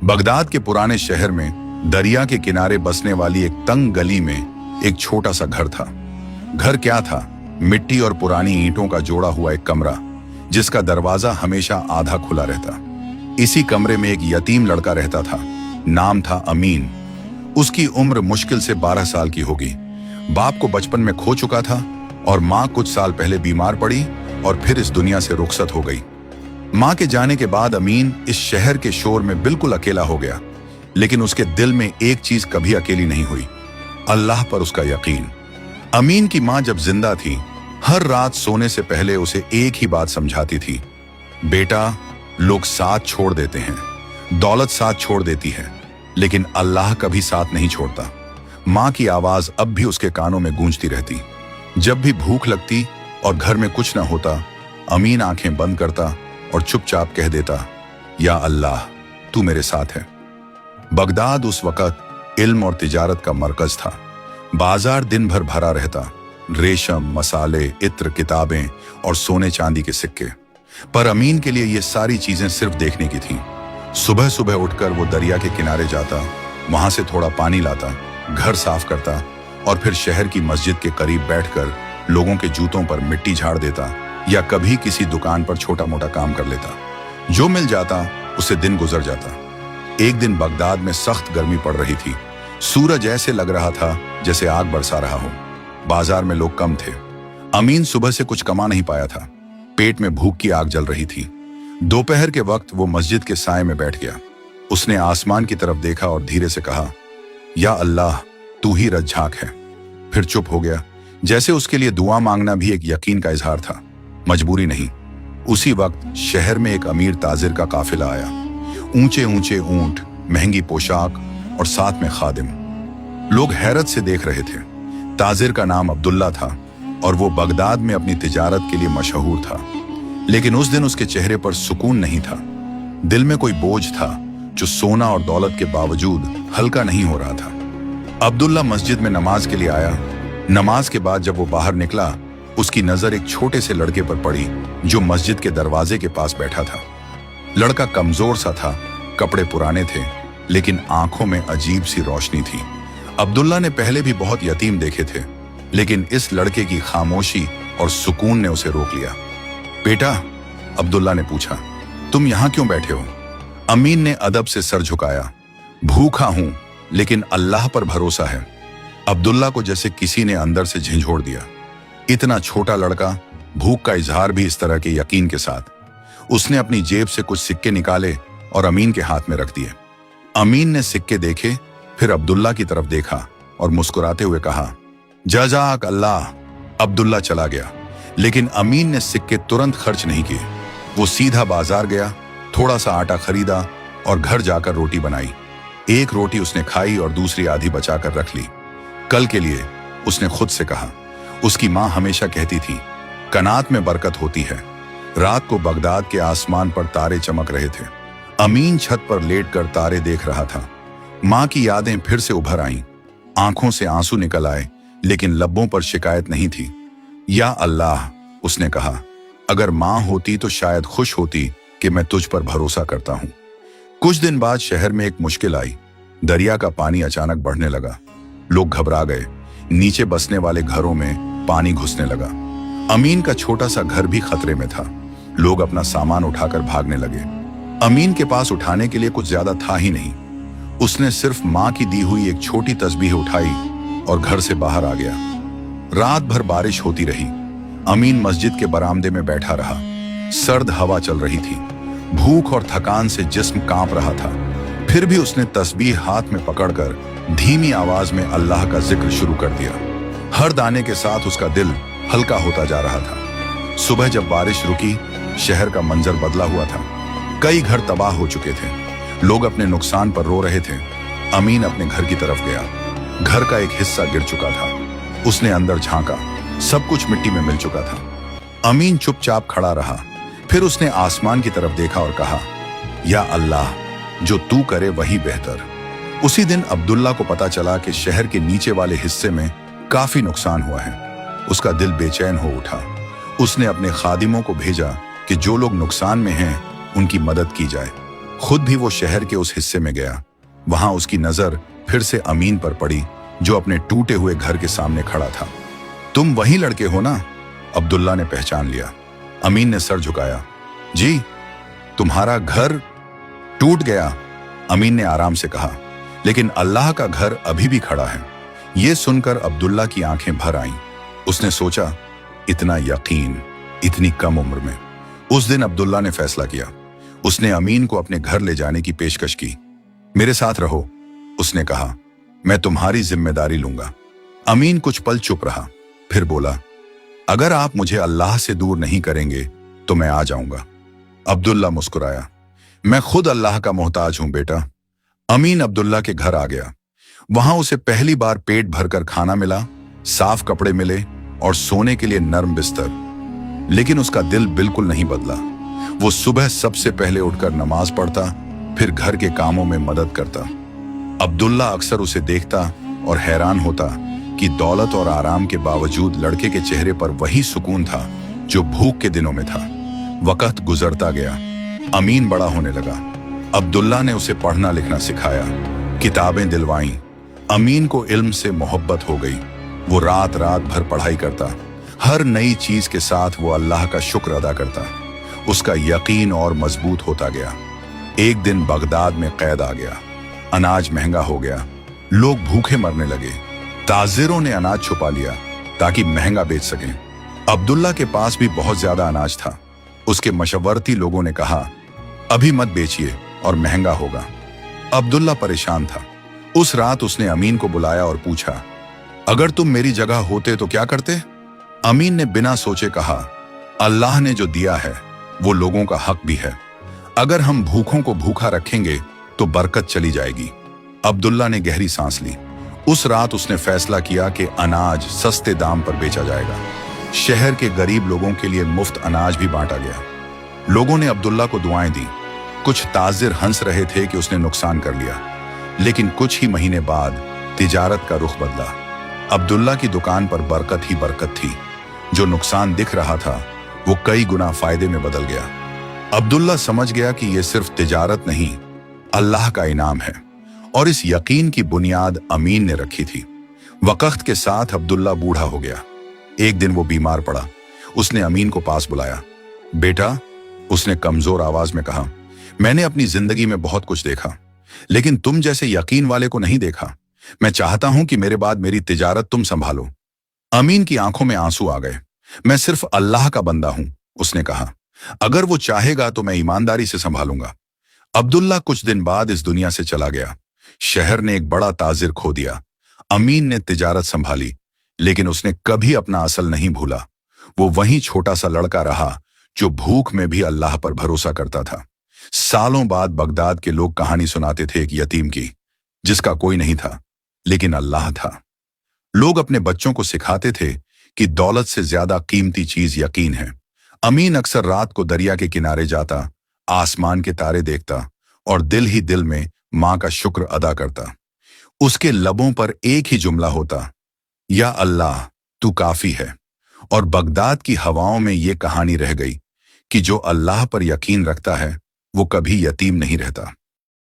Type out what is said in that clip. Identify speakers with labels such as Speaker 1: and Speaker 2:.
Speaker 1: Baghdad के पुराने शहर में दरिया के किनारे बसने वाली एक तंग गली में एक छोटा सा घर था। घर क्या था? मिट्टी और पुरानी ईंटों का जोड़ा हुआ एक कमरा, जिसका दरवाजा हमेशा आधा खुला रहता। इसी कमरे में एक यतीम लड़का रहता था। नाम था अमीन। उसकी उम्र मुश्किल से 12 साल की होगी। बाप को बचपन में खो चुका था और माँ कुछ साल पहले बीमार पड़ी और फिर इस दुनिया से रुखसत हो गई। माँ के जाने के बाद अमीन इस शहर के शोर में बिल्कुल अकेला हो गया, लेकिन उसके दिल में एक चीज कभी अकेली नहीं हुई, अल्लाह पर उसका यकीन। अमीन की माँ जब जिंदा थी, हर रात सोने से पहले उसे एक ही बात समझाती थी, बेटा, लोग साथ छोड़ देते हैं, दौलत साथ छोड़ देती है, लेकिन अल्लाह कभी साथ नहीं छोड़ता। माँ की आवाज अब भी उसके कानों में गूंजती रहती। जब भी भूख लगती और घर में कुछ न होता, अमीन आंखें बंद करता और चुपचाप कह देता, या अल्लाह, तू मेरे साथ है। बगदाद उस वक्त इल्म और तिजारत का मरकज था। बाजार दिन भर भरा रहता, रेशम, मसाले, इत्र, किताबें और सोने चांदी के सिक्के। पर अमीन के लिए ये सारी चीजें सिर्फ देखने की थीं। सुबह सुबह उठकर वो दरिया के किनारे जाता, वहां से थोड़ा पानी लाता, घर साफ करता और फिर शहर की मस्जिद के करीब बैठकर लोगों के जूतों पर मिट्टी झाड़ देता या कभी किसी दुकान पर छोटा मोटा काम कर लेता। जो मिल जाता उससे दिन गुजर जाता। एक दिन बगदाद में सख्त गर्मी पड़ रही थी। सूरज ऐसे लग रहा था जैसे आग बरसा रहा हो। बाजार में लोग कम थे। अमीन सुबह से कुछ कमा नहीं पाया था। पेट में भूख की आग जल रही थी। दोपहर के वक्त वो मस्जिद के साए में बैठ गया। उसने आसमान की तरफ देखा और धीरे से कहा, या अल्लाह, तू ही रज्जाक है। फिर चुप हो गया, जैसे उसके लिए दुआ मांगना भी एक यकीन का इजहार था, मजबूरी नहीं। उसी वक्त शहर में एक अमीर ताजिर का काफिला आया। ऊंचे ऊंचे ऊंट, महंगी पोशाक और साथ में खादिम। लोग हैरत से देख रहे थे। ताजिर का नाम अब्दुल्ला था और वो बगदाद में अपनी तिजारत के लिए मशहूर था। लेकिन उस दिन उसके चेहरे पर सुकून नहीं था। दिल में कोई बोझ था जो सोना और दौलत के बावजूद हल्का नहीं हो रहा था। अब्दुल्ला मस्जिद में नमाज के लिए आया। नमाज के बाद जब वो बाहर निकला, उसकी नजर एक छोटे से लड़के पर पड़ी जो मस्जिद के दरवाजे के पास बैठा था। लड़का कमजोर सा था, कपड़े पुराने थे, लेकिन आंखों में अजीब सी रोशनी थी। अब्दुल्ला ने पहले भी बहुत यतीम देखे थे, लेकिन इस लड़के की खामोशी और सुकून ने उसे रोक लिया। बेटा, अब्दुल्ला ने पूछा, तुम यहां क्यों बैठे हो? अमीन ने अदब से सर झुकाया। भूखा हूं, लेकिन अल्लाह पर भरोसा है। अब्दुल्ला को जैसे किसी ने अंदर से झंझोड़ दिया। इतना छोटा लड़का, भूख का इजहार भी इस तरह के यकीन के साथ। उसने अपनी जेब से कुछ सिक्के निकाले और अमीन के हाथ में रख दिए। अमीन ने सिक्के देखे, फिर अब्दुल्ला की तरफ देखा और मुस्कुराते हुए कहा, जज़ाक अल्लाह। अब्दुल्ला चला गया, लेकिन अमीन ने सिक्के तुरंत खर्च नहीं किए। वो सीधा बाजार गया, थोड़ा सा आटा खरीदा और घर जाकर रोटी बनाई। एक रोटी उसने खाई और दूसरी आधी बचाकर रख ली, कल के लिए। उसने खुद से कहा। उसकी माँ हमेशा कहती थी, कनात में बरकत होती है। रात को बगदाद के आसमान पर तारे चमक रहे थे। अमीन छत पर लेटकर तारे देख रहा था। माँ की यादें फिर से उभर आईं। आंखों से आंसू निकल आए, लेकिन लब्बों पर शिकायत नहीं थी। या अल्लाह, उसने कहा, अगर माँ होती तो शायद खुश होती कि मैं तुझ पर भरोसा करता हूं। कुछ दिन बाद शहर में एक मुश्किल आई। दरिया का पानी अचानक बढ़ने लगा। लोग घबरा गए। नीचे बसने वाले घरों में पानी घुसने लगा। अमीन का छोटा सा घर भी खतरे में था। लोग अपना सामान उठाकर भागने लगे। अमीन के पास उठाने के लिए कुछ ज्यादा था ही नहीं। उसने सिर्फ माँ की दी हुई एक छोटी तस्बीह उठाई और घर से बाहर आ गया। रात भर बारिश होती रही। अमीन मस्जिद के बरामदे में बैठा रहा। सर्द हवा चल रही थी। भूख और थकान से जिस्म कांप रहा था। फिर भी उसने तस्बीह हाथ में पकड़कर धीमी आवाज में अल्लाह का जिक्र शुरू कर दिया। हर दाने के साथ उसका दिल हल्का होता जा रहा था। सुबह जब बारिश रुकी, शहर का मंजर बदला हुआ था। कई घर तबाह हो चुके थे। लोग अपने नुकसान पर रो रहे थे। अमीन अपने घर की तरफ गया। घर का एक हिस्सा गिर चुका था। उसने अंदर झांका। सब कुछ मिट्टी में मिल चुका था। अमीन चुपचाप खड़ा रहा। फिर उसने आसमान की तरफ देखा और कहा, या अल्लाह, जो तू करे वही बेहतर। उसी दिन अब्दुल्ला को पता चला कि शहर के नीचे वाले हिस्से में काफी नुकसान हुआ है। उसका दिल बेचैन हो उठा। उसने अपने खादिमों को भेजा कि जो लोग नुकसान में हैं उनकी मदद की जाए। खुद भी वो शहर के उस हिस्से में गया। वहां उसकी नजर फिर से अमीन पर पड़ी, जो अपने टूटे हुए घर के सामने खड़ा था। तुम वही लड़के हो ना? अब्दुल्ला ने पहचान लिया। अमीन ने सर झुकाया। जी। तुम्हारा घर टूट गया, अमीन ने आराम से कहा, लेकिन अल्लाह का घर अभी भी खड़ा है। यह सुनकर अब्दुल्ला की आंखें भर आईं। उसने सोचा, इतना यकीन इतनी कम उम्र में। उस दिन अब्दुल्ला ने फैसला किया। उसने अमीन को अपने घर ले जाने की पेशकश की। मेरे साथ रहो, उसने कहा, मैं तुम्हारी जिम्मेदारी लूंगा। अमीन कुछ पल चुप रहा, फिर बोला, अगर आप मुझे अल्लाह से दूर नहीं करेंगे तो मैं आ जाऊंगा। अब्दुल्ला मुस्कुराया, मैं खुद अल्लाह का मोहताज हूं बेटा। अमीन अब्दुल्ला के घर आ गया। वहां उसे पहली बार पेट भरकर खाना मिला, साफ कपड़े मिले और सोने के लिए नर्म बिस्तर। लेकिन उसका दिल बिल्कुल नहीं बदला। वो सुबह सबसे पहले उठकर नमाज पढ़ता, फिर घर के कामों में मदद करता। अब्दुल्ला अक्सर उसे देखता और हैरान होता कि दौलत और आराम के बावजूद लड़के के चेहरे पर वही सुकून था जो भूख के दिनों में था। वक्त गुजरता गया। अमीन बड़ा होने लगा। अब्दुल्ला ने उसे पढ़ना लिखना सिखाया, किताबें दिलवाईं। अमीन को इल्म से मोहब्बत हो गई। वो रात रात भर पढ़ाई करता। हर नई चीज के साथ वो अल्लाह का शुक्र अदा करता। उसका यकीन और मजबूत होता गया। एक दिन बगदाद में कैद आ गया। अनाज महंगा हो गया। लोग भूखे मरने लगे। ताजिरों ने अनाज छुपा लिया ताकि महंगा बेच सकें। अब्दुल्ला के पास भी बहुत ज्यादा अनाज था। उसके मशवरती लोगों ने कहा, अभी मत बेचिए और महंगा होगा। अब्दुल्ला परेशान था। उस रात उसने अमीन को बुलाया और पूछा, अगर तुम मेरी जगह होते तो क्या करते? अमीन ने बिना सोचे कहा, अल्लाह ने जो दिया है वो लोगों का हक भी है। अगर हम भूखों को भूखा रखेंगे तो बरकत चली जाएगी। अब्दुल्ला ने गहरी सांस ली। उस रात उसने फैसला किया कि अनाज सस्ते दाम पर बेचा जाएगा। शहर के गरीब लोगों के लिए मुफ्त अनाज भी बांटा गया। लोगों ने अब्दुल्ला को दुआएं दी। कुछ ताजिर हंस रहे थे कि उसने नुकसान कर लिया, लेकिन कुछ ही महीने बाद तिजारत का रुख बदला। अब्दुल्ला की दुकान पर बरकत ही बरकत थी। जो नुकसान दिख रहा था वो कई गुना फायदे में बदल गया। अब्दुल्ला समझ गया कि यह सिर्फ तिजारत नहीं, अल्लाह का इनाम है, और इस यकीन की बुनियाद अमीन ने रखी थी। वक्त के साथ अब्दुल्ला बूढ़ा हो गया। एक दिन वो बीमार पड़ा। उसने अमीन को पास बुलाया। बेटा, उसने कमजोर आवाज में कहा, मैंने अपनी जिंदगी में बहुत कुछ देखा, लेकिन तुम जैसे यकीन वाले को नहीं देखा। मैं चाहता हूं कि मेरे बाद मेरी तिजारत तुम संभालो। अमीन की आंखों में आंसू आ गए। मैं सिर्फ अल्लाह का बंदा हूं, उसने कहा। अगर वो चाहेगा तो मैं ईमानदारी से संभालूंगा। अब्दुल्ला कुछ दिन बाद इस दुनिया से चला गया। शहर ने एक बड़ा ताजिर खो दिया। अमीन ने तिजारत संभाली, लेकिन उसने कभी अपना असल नहीं भूला। वो वही छोटा सा लड़का रहा जो भूख में भी अल्लाह पर भरोसा करता था। सालों बाद बगदाद के लोग कहानी सुनाते थे एक यतीम की, जिसका कोई नहीं था, लेकिन अल्लाह था। लोग अपने बच्चों को सिखाते थे कि दौलत से ज्यादा कीमती चीज यकीन है। अमीन अक्सर रात को दरिया के किनारे जाता, आसमान के तारे देखता और दिल ही दिल में मां का शुक्र अदा करता। उसके लबों पर एक ही जुमला होता, या अल्लाह तू काफी है। और बगदाद की हवाओं में ये कहानी रह गई कि जो अल्लाह पर यकीन रखता है वो कभी यतीम नहीं रहता।